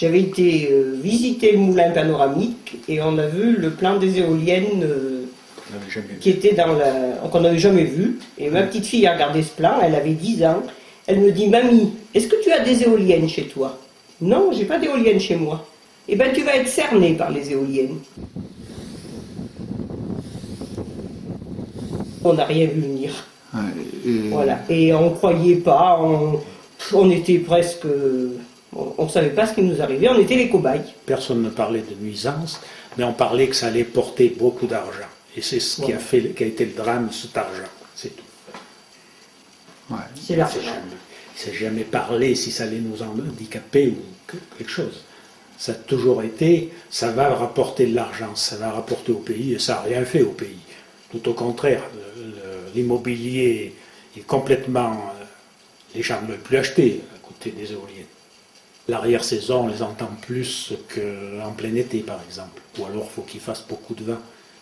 J'avais été visiter le moulin panoramique et on a vu le plan des éoliennes qui était qu'on n'avait jamais vu. Et ma petite fille a regardé ce plan, elle avait 10 ans. Elle me dit, mamie, est-ce que tu as des éoliennes chez toi? Non, j'ai pas d'éoliennes chez moi. Eh bien, tu vas être cerné par les éoliennes. On n'a rien vu venir. Voilà. Et on ne croyait pas, on était presque... On ne savait pas ce qui nous arrivait, on était les cobayes. Personne ne parlait de nuisance, mais on parlait que ça allait porter beaucoup d'argent. Et c'est ce qui a été le drame, cet argent. C'est tout. Ouais. C'est l'argent. Il ne s'est jamais parlé si ça allait nous handicaper ou quelque chose. Ça a toujours été, ça va rapporter de l'argent, ça va rapporter au pays, et ça n'a rien fait au pays. Tout au contraire, l'immobilier est complètement... les gens ne veulent plus acheter à côté des éoliennes. L'arrière-saison, on les entend plus qu'en plein été, par exemple. Ou alors, il faut qu'il fasse beaucoup de vent.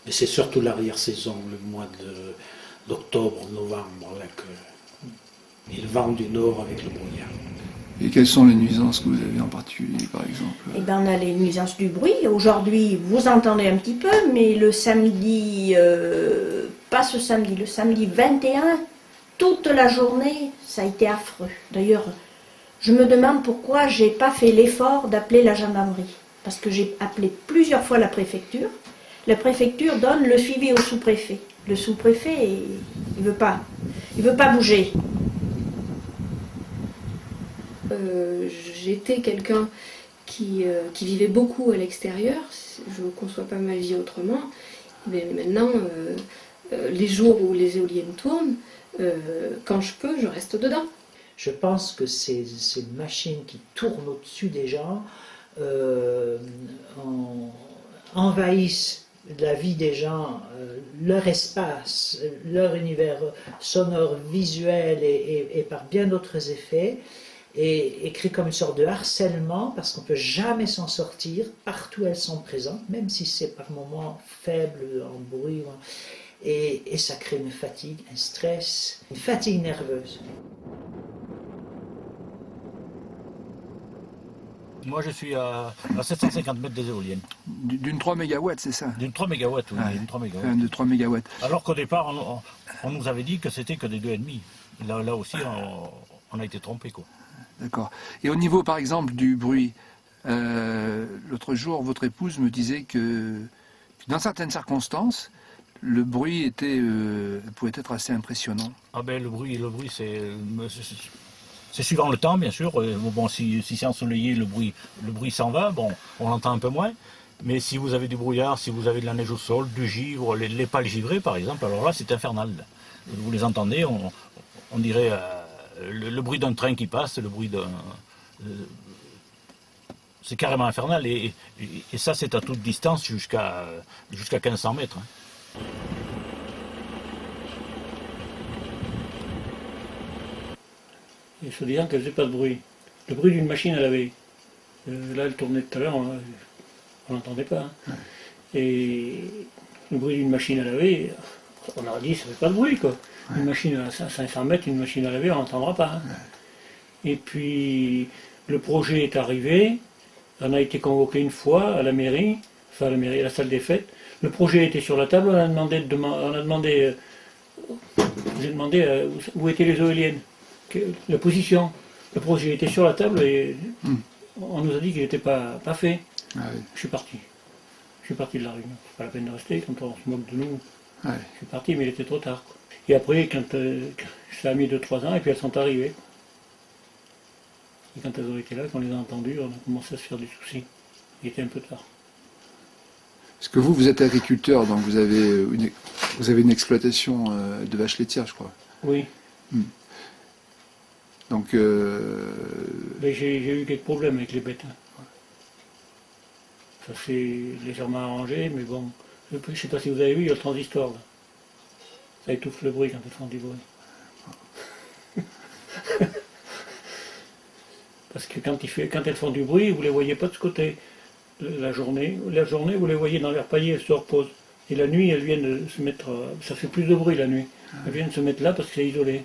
Mais c'est surtout l'arrière-saison, le mois d'octobre, novembre, là, et le vent du nord avec le brouillard. Et quelles sont les nuisances que vous avez en particulier, par exemple? Eh ben, on a les nuisances du bruit. Aujourd'hui, vous entendez un petit peu, mais le samedi, pas ce samedi, le samedi 21, toute la journée, ça a été affreux. D'ailleurs, je me demande pourquoi j'ai pas fait l'effort d'appeler la gendarmerie. Parce que j'ai appelé plusieurs fois la préfecture. La préfecture donne le suivi au sous-préfet. Le sous-préfet, il veut pas bouger. J'étais quelqu'un qui vivait beaucoup à l'extérieur. Je ne conçois pas ma vie autrement. Mais maintenant, les jours où les éoliennes tournent, quand je peux, je reste dedans. Je pense que ces machines qui tournent au-dessus des gens envahissent la vie des gens, leur espace, leur univers sonore, visuel et par bien d'autres effets, et créent comme une sorte de harcèlement parce qu'on ne peut jamais s'en sortir. Partout elles sont présentes, même si c'est par moments faible, en bruit, et ça crée une fatigue, un stress, une fatigue nerveuse. Moi, je suis à 750 mètres des éoliennes. D'une 3 MW, c'est ça? D'une 3 MW, oui. D'une 3 MW. De 3 MW. Alors qu'au départ, on nous avait dit que c'était que des 2,5. Là aussi, on a été trompé, quoi. D'accord. Et au niveau, par exemple, du bruit, l'autre jour, votre épouse me disait que dans certaines circonstances, le bruit pouvait être assez impressionnant. Ah ben, le bruit, c'est suivant le temps, bien sûr. Bon, si c'est ensoleillé, le bruit s'en va. Bon, on l'entend un peu moins. Mais si vous avez du brouillard, si vous avez de la neige au sol, du givre, les pales givrées, par exemple, alors là, c'est infernal. Vous les entendez, on dirait le bruit d'un train qui passe, le bruit d'un... c'est carrément infernal. Et ça, c'est à toute distance, jusqu'à 1500 mètres. Hein. Et soi-disant qu'elle ne faisait pas de bruit. Le bruit d'une machine à laver. Là, elle tournait tout à l'heure, on n'entendait pas. Hein. Ouais. Et le bruit d'une machine à laver, on aurait dit ça ne fait pas de bruit, quoi. Ouais. Une machine à 500 mètres, une machine à laver, on n'entendra pas. Hein. Ouais. Et puis, le projet est arrivé, on a été convoqué une fois à la mairie, enfin à la salle des fêtes. Le projet était sur la table, j'ai demandé où étaient les éoliennes. La position, le projet était sur la table et on nous a dit qu'il n'était pas fait. Ah oui. Je suis parti de la réunion. C'est pas la peine de rester quand on se moque de nous. Ah oui. Je suis parti, mais il était trop tard. Quoi. Et après, ça a mis 2-3 ans et puis elles sont arrivées. Et quand elles ont été là, quand on les a entendues, on a commencé à se faire des soucis. Il était un peu tard. Parce que vous êtes agriculteur, donc vous avez une exploitation de vaches laitières, je crois. Oui. Donc, mais j'ai eu quelques problèmes avec les bêtes. Ça s'est légèrement arrangé, mais bon, je ne sais pas si vous avez vu, il y a le transistor là. Ça étouffe le bruit quand elles font du bruit. Parce que quand elles font du bruit, vous ne les voyez pas de ce côté. La journée, vous les voyez dans leur panier, elles se reposent. Et la nuit, elles viennent se mettre... Ça fait plus de bruit la nuit. Elles viennent se mettre là parce que c'est isolé.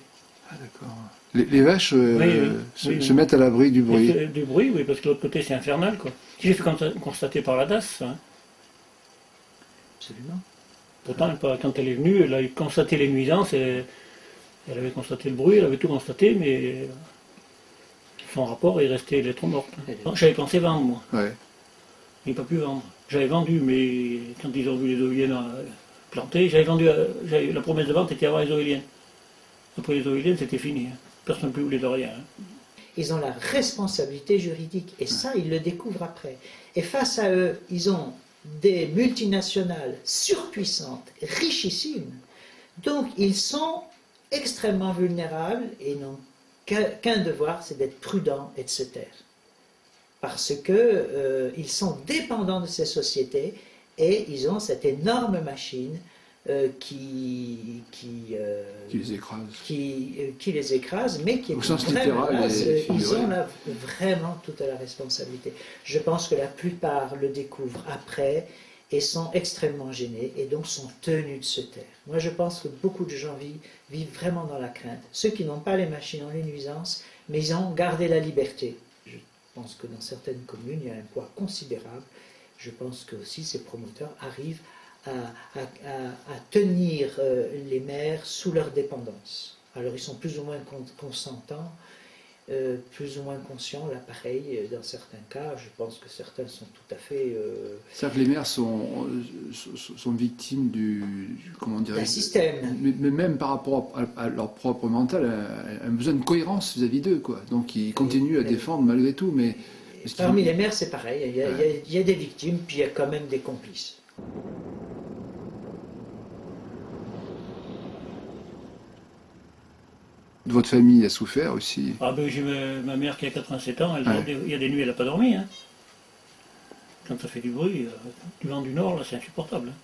Ah, d'accord. Les vaches oui. se mettent à l'abri du bruit. Du bruit, oui, parce que de l'autre côté, c'est infernal, quoi. Je l'ai fait constater par la DAS, ça. Hein. Absolument. Pourtant, quand elle est venue, elle a constaté les nuisances, elle avait constaté le bruit, elle avait tout constaté, mais son rapport est resté lettre morte. J'avais pensé vendre, moi. Ouais. Je n'ai pas pu vendre. J'avais vendu, mais quand ils ont vu les éoliennes plantées, j'avais vendu, la promesse de vente était avant les éoliennes. Après les éoliennes, c'était fini. Hein. Personne ne plus voulait de rien. Hein. Ils ont la responsabilité juridique, et ça, ils le découvrent après. Et face à eux, ils ont des multinationales surpuissantes, richissimes. Donc, ils sont extrêmement vulnérables et n'ont qu'un devoir, c'est d'être prudents et de se taire. Parce qu'ils sont dépendants de ces sociétés et ils ont cette énorme machine qui les écrase. Qui les écrase, mais qui est au sens vraie littéral menace. et Ils ont là vraiment toute la responsabilité. Je pense que la plupart le découvrent après et sont extrêmement gênés et donc sont tenus de se taire. Moi, je pense que beaucoup de gens vivent vraiment dans la crainte. Ceux qui n'ont pas les machines ont les nuisances, mais ils ont gardé la liberté. Je pense que dans certaines communes, il y a un poids considérable. Je pense que aussi ces promoteurs arrivent à tenir les maires sous leur dépendance. Alors ils sont plus ou moins consentants, plus ou moins conscients, là pareil, dans certains cas, je pense que certains sont tout à fait... C'est-à-dire que les maires sont victimes d'un système. Mais même par rapport à leur propre mental, un besoin de cohérence vis-à-vis d'eux, quoi. Donc ils continuent à défendre malgré tout, mais... Parmi les maires, c'est pareil, il y a des victimes, puis il y a quand même des complices. Votre famille a souffert aussi. Ah ben j'ai ma mère qui a 87 ans, il y a des nuits elle n'a pas dormi. Hein. Quand ça fait du bruit, du vent du nord, là c'est insupportable. Hein.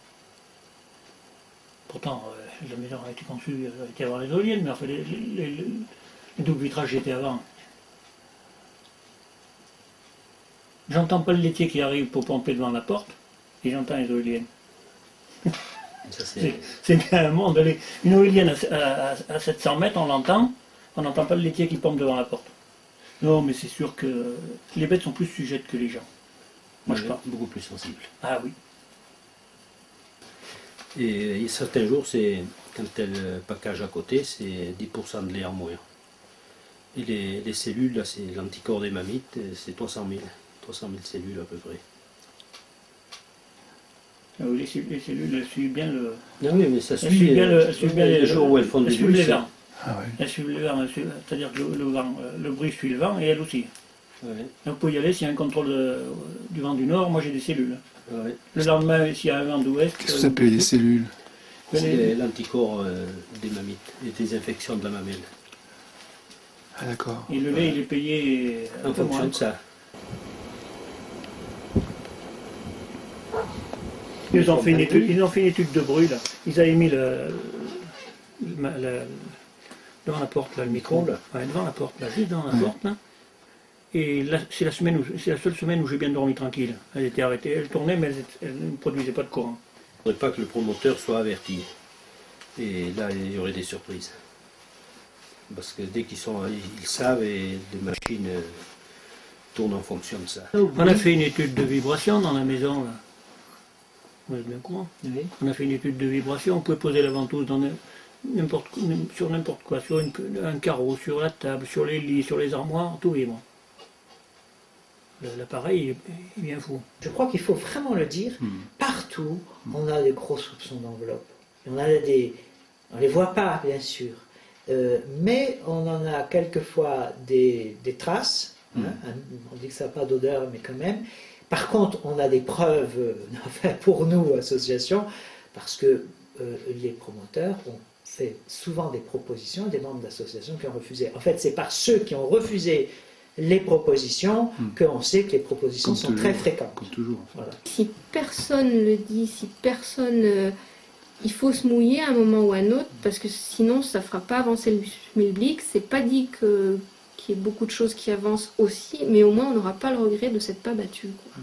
Pourtant, la maison a été conçue, elle a été avant les éoliennes, mais enfin les doubles vitrages étaient avant. J'entends pas le laitier qui arrive pour pomper devant la porte, et j'entends les éoliennes. C'est bien un monde. Une éolienne à 700 mètres, on l'entend, on n'entend pas le laitier qui pompe devant la porte. Non, mais c'est sûr que les bêtes sont plus sujettes que les gens. Moi, je pense. Beaucoup plus sensibles. Ah oui. Et certains jours, quand elle package à côté, c'est 10% de lait en moins. Et les cellules, là, c'est l'anticorps des mammites, c'est 300 000 cellules à peu près. Les cellules, elles suivent bien le... Non, oui, mais ça suit bien les jours où elles font des bruits. Les vents. Ah, ouais. Elles suivent les vents, c'est-à-dire que le bruit suit le vent et elle aussi. Ouais. Donc vous pouvez y aller, s'il y a un contrôle du vent du nord, moi j'ai des cellules. Ouais. Le lendemain, s'il y a un vent d'ouest... Qu'est-ce que vous appelez les cellules? C'est l'anticorps des mammites, et des infections de la mamelle. Ah d'accord. Et le lait, il est payé En fonction de ça. Ils ont fait une étude de bruit là. Ils avaient mis devant la porte là, le micro là. Ouais, devant la porte là, juste devant la porte là. Et là, c'est la seule semaine où j'ai bien dormi tranquille. Elle était arrêtée, elle tournait mais elle ne produisait pas de courant. Il ne faudrait pas que le promoteur soit averti. Et là, il y aurait des surprises. Parce que dès qu'ils savent et les machines tournent en fonction de ça. On a fait une étude de vibration dans la maison là. Vous êtes bien au courant. Oui. On a fait une étude de vibration, on pouvait poser la ventouse sur n'importe quoi, sur un carreau, sur la table, sur les lits, sur les armoires, tout vibre. L'appareil est bien fou. Je crois qu'il faut vraiment le dire, partout on a des gros soupçons d'enveloppe. On ne les voit pas bien sûr, mais on en a quelquefois des traces, hein, on dit que ça n'a pas d'odeur mais quand même. Par contre, on a des preuves, enfin pour nous, association, parce que les promoteurs ont fait souvent des propositions, des membres d'associations qui ont refusé. En fait, c'est par ceux qui ont refusé les propositions qu'on sait que les propositions sont très fréquentes. Comme toujours. Voilà. Si personne le dit, si personne... il faut se mouiller à un moment ou à un autre, parce que sinon ça ne fera pas avancer le schmilblick. C'est pas dit qu'il y ait beaucoup de choses qui avancent aussi, mais au moins on n'aura pas le regret de s'être pas battu. Quoi.